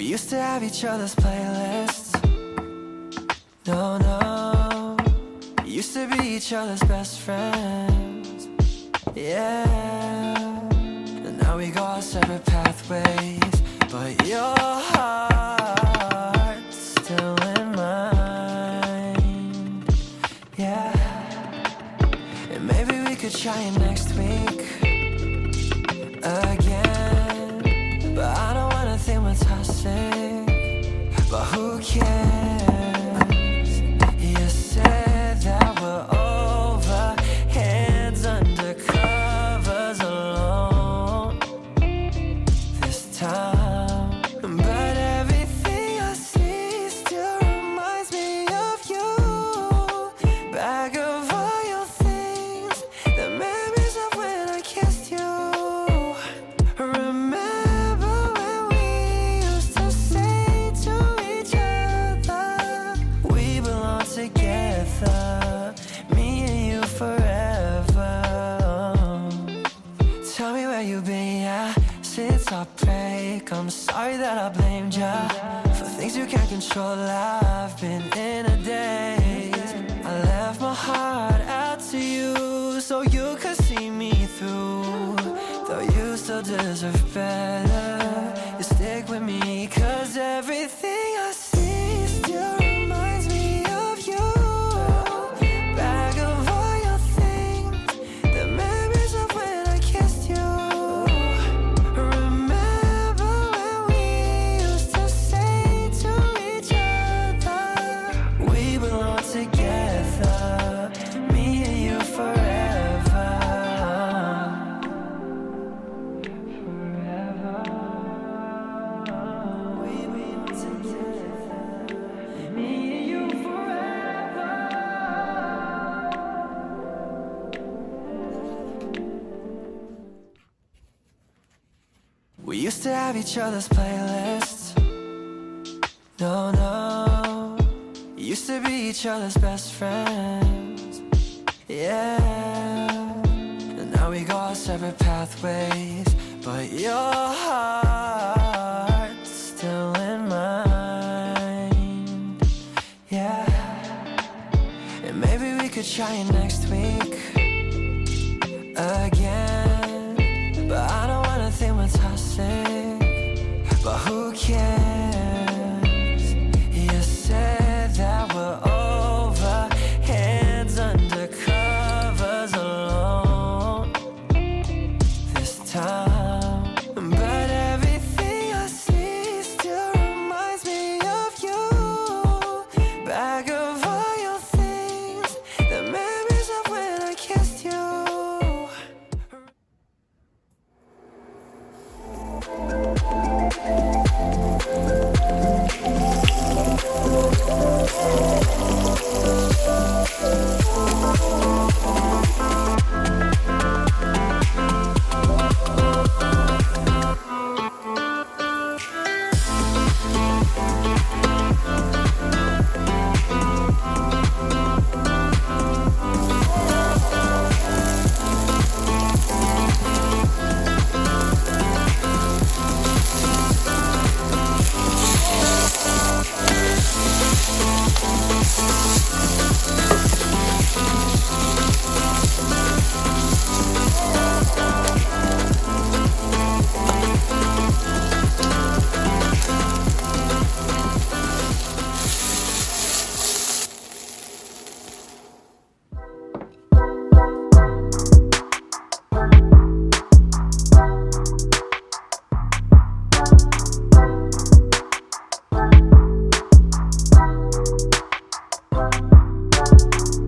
We used to have each other's playlists. No, no. Used to be each other's best friends. Yeah. And now we go our separate pathways, but your heart's still in mine. Yeah. And maybe we could try it next week again. But I don't wanna think we're toxic, but who cares? You said that we're over, hands under covers alone this time. But everything I see still reminds me of you. Bag of all your things, the memories of when I kissed you. Remember when we used to say to each other, we belong together, me and you forever. Tell me where you've been, yeah, since our break. I'm sorry that I blamed ya for things you can't control. I've been in a daze. I left my heart out to you so you could see me through. Though you still deserve better, you stick with me, cause everything I see still reminds me of you. Bag of all your things, the memories of when I kissed you. Remember when we used to say to each other, we belong together, me and you forever. We belong together, me and you forever. We used to have each other's playlists. No, no. Used to be each other's best friends. Yeah. And now we go our separate pathways, but your heart's still in mine. Yeah. And maybe we could try it next week again. But I don't wanna think we're toxic, but who cares? You said that we're over, hands under covers alone this time. But everything I see still reminds me of you. Bag of all your things, the memories of when I kissed you.